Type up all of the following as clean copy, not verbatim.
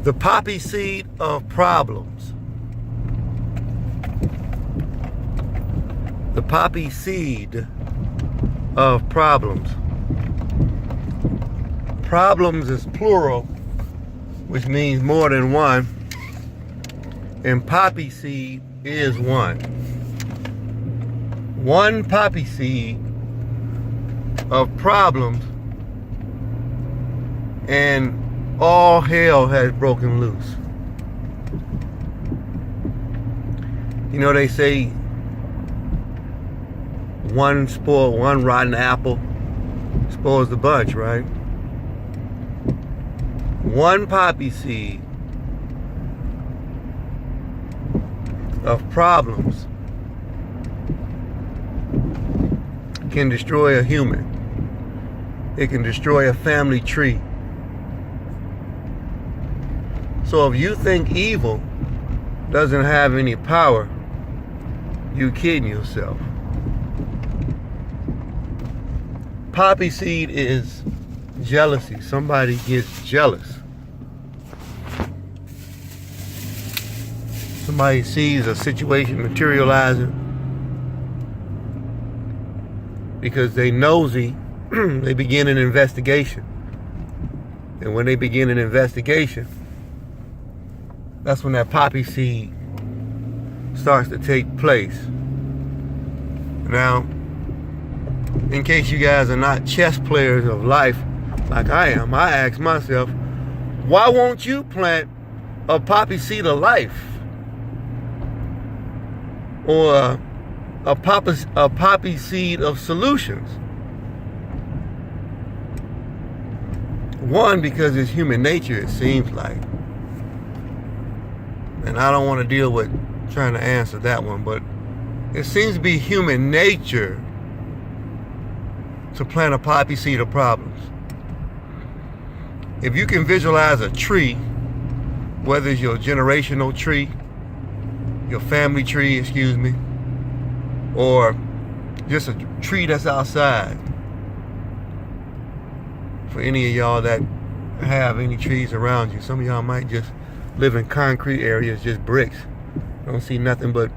The poppy seed of problems. The poppy seed of problems. Problems is plural, which means more than one. And poppy seed is one. One poppy seed of problems, and all hell has broken loose. You know, they say one rotten apple spoils the bunch, right? One poppy seed of problems can destroy a human. It can destroy a family tree. So if you think evil doesn't have any power, you're kidding yourself. Poppy seed is jealousy. Somebody gets jealous. Somebody sees a situation materializing because they nosy. They begin an investigation. And when they begin an investigation, that's when that poppy seed starts to take place. Now, in case you guys are not chess players of life like I am, I ask myself, why won't you plant a poppy seed of life? Or a poppy seed of solutions? One, because it's human nature, it seems like. And I don't want to deal with trying to answer that one, but it seems to be human nature to plant a poppy seed of problems. If you can visualize a tree, whether it's your generational tree, your family tree, or just a tree that's outside. For any of y'all that have any trees around you, some of y'all might just live in concrete areas, just bricks. Don't see nothing but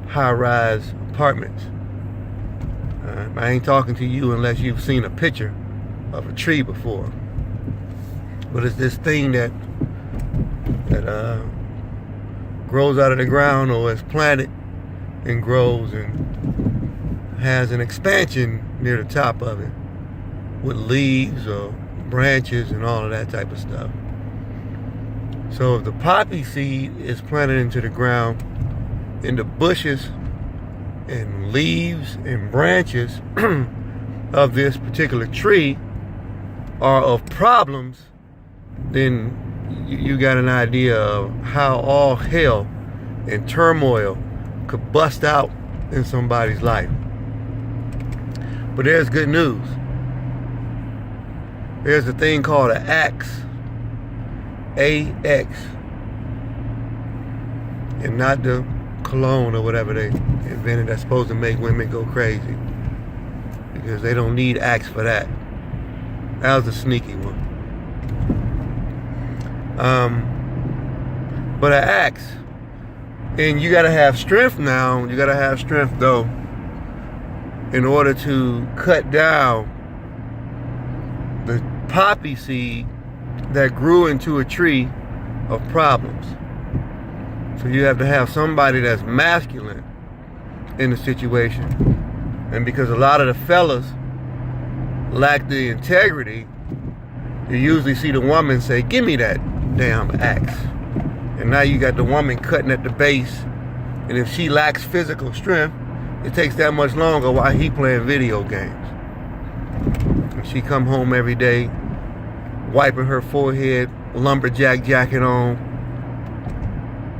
high-rise apartments. I ain't talking to you unless you've seen a picture of a tree before. But it's this thing that grows out of the ground, or is planted and grows and has an expansion near the top of it with leaves or branches and all of that type of stuff. So if the poppy seed is planted into the ground, in the bushes and leaves and branches of this particular tree are of problems, then you got an idea of how all hell and turmoil could bust out in somebody's life. But there's good news. There's a thing called an axe. AX. And not the cologne or whatever they invented that's supposed to make women go crazy. Because they don't need axe for that. That was a sneaky one. But an axe. And you gotta have strength now. You gotta have strength though, in order to cut down the poppy seed that grew into a tree of problems. So you have to have somebody that's masculine in the situation. And because a lot of the fellas lack the integrity, you usually see the woman say, "Give me that damn axe." And now you got the woman cutting at the base. And if she lacks physical strength, it takes that much longer while he playing video games. And she come home every day, wiping her forehead, lumberjack jacket on,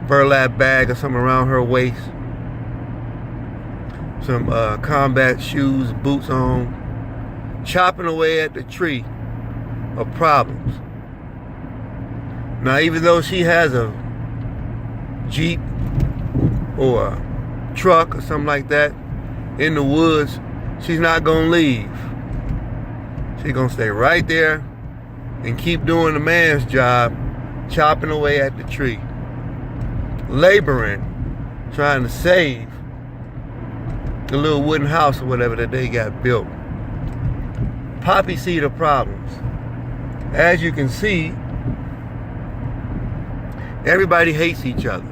burlap bag or something around her waist, some combat shoes, boots on, chopping away at the tree of problems. Now, even though she has a Jeep or a truck or something like that in the woods, she's not gonna leave. She's gonna stay right there and keep doing the man's job chopping away at the tree, laboring, trying to save the little wooden house or whatever that they got built. Poppy seed of problems. As you can see, everybody hates each other.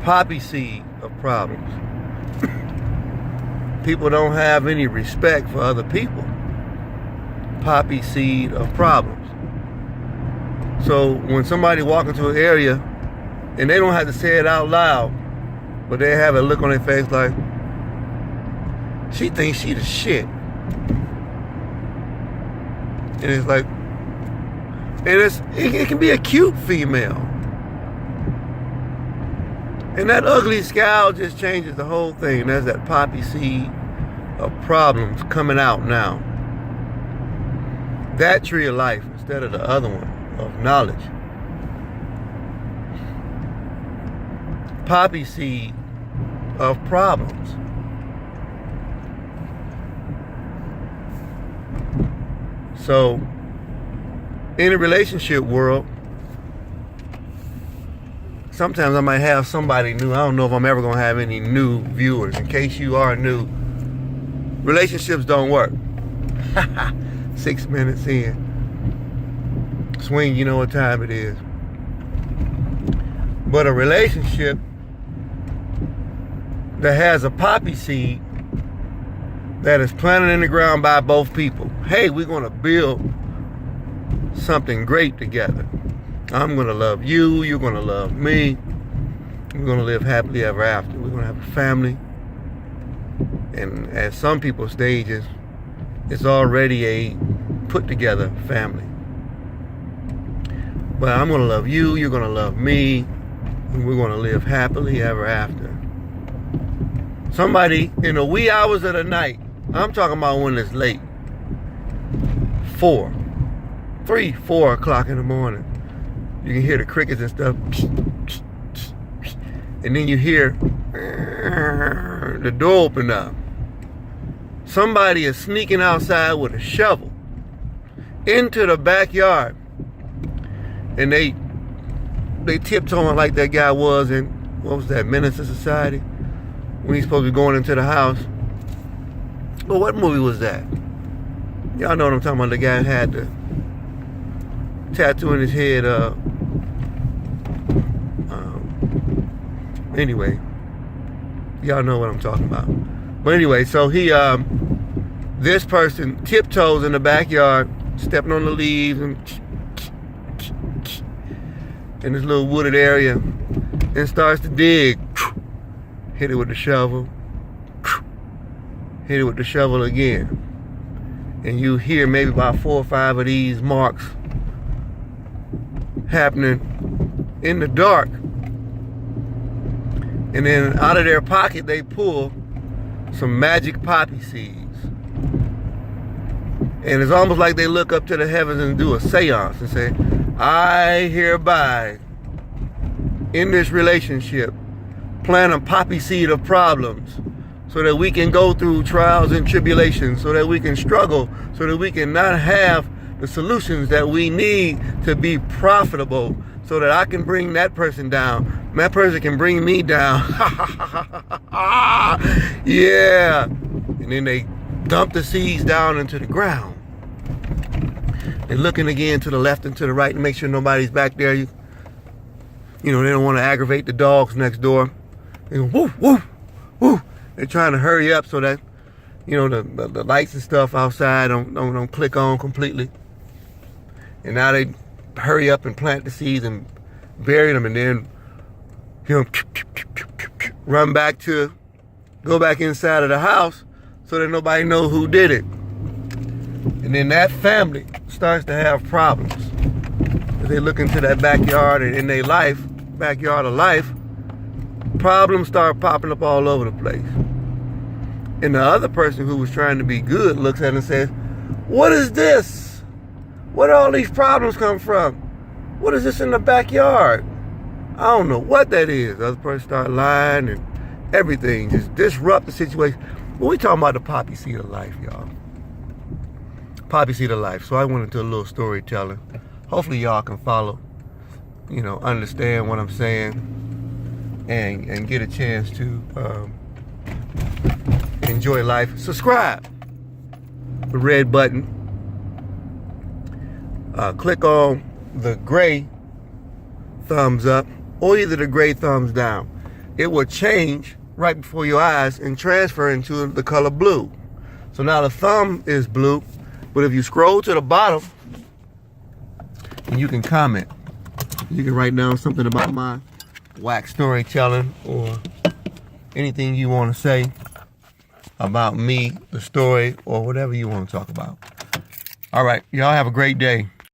Poppy seed of problems. People don't have any respect for other people. Poppy seed of problems. So when somebody walk into an area and they don't have to say it out loud, but they have a look on their face like, she thinks she the shit. And it's like, it can be a cute female. And that ugly scowl just changes the whole thing. That's that poppy seed of problems coming out now. That tree of life instead of the other one of knowledge. Poppy seed of problems. So, in a relationship world, sometimes I might have somebody new. I don't know if I'm ever going to have any new viewers. In case you are new, relationships don't work. 6 minutes in. Swing, you know what time it is. But a relationship that has a poppy seed that is planted in the ground by both people. Hey, we're going to build something great together. I'm going to love you. You're going to love me. We're going to live happily ever after. We're going to have a family. And at some people's stages, it's already a put together family. But I'm going to love you. You're going to love me. And we're going to live happily ever after. Somebody in the wee hours of the night, I'm talking about when it's late, 4 o'clock in the morning, you can hear the crickets and stuff, and then you hear the door open up. Somebody is sneaking outside with a shovel into the backyard, and they tiptoeing like that guy was in, what was that, Menace to Society, when he's supposed to be going into the house. Well, what movie was that? Y'all know what I'm talking about. The guy had the tattoo in his head. Anyway, y'all know what I'm talking about. But anyway, so this person tiptoes in the backyard, stepping on the leaves and in this little wooded area, and starts to dig. Hit it with the shovel. Hit it with the shovel again. And you hear maybe about 4 or 5 of these marks happening in the dark. And then out of their pocket they pull some magic poppy seeds. And it's almost like they look up to the heavens and do a seance and say, I hereby, in this relationship, plant a poppy seed of problems so that we can go through trials and tribulations, so that we can struggle, so that we can not have the solutions that we need to be profitable, so that I can bring that person down. That person can bring me down. Yeah. And then they dump the seeds down into the ground. They're looking again to the left and to the right to make sure nobody's back there. You know, they don't want to aggravate the dogs next door. They go, woo, woo, woo. They're trying to hurry up so that, you know, the lights and stuff outside don't click on completely. And now they hurry up and plant the seeds and bury them, and then, you know, go back inside of the house so that nobody knows who did it. And then that family starts to have problems. As they look into that backyard and in their life, backyard of life, problems start popping up all over the place. And the other person who was trying to be good looks at it and says, what is this? Where do all these problems come from? What is this in the backyard? I don't know what that is. The other person started lying and everything, just disrupt the situation. But we talking about the poppy seed of life, y'all. Poppy seed of life. So I went into a little storytelling. Hopefully y'all can follow. understand what I'm saying and get a chance to enjoy life. Subscribe. The red button. Click on the gray thumbs up or either the gray thumbs down. It will change right before your eyes and transfer into the color blue. So now the thumb is blue, but if you scroll to the bottom, and you can comment. You can write down something about my whack storytelling or anything you want to say about me, the story, or whatever you want to talk about. All right, y'all have a great day.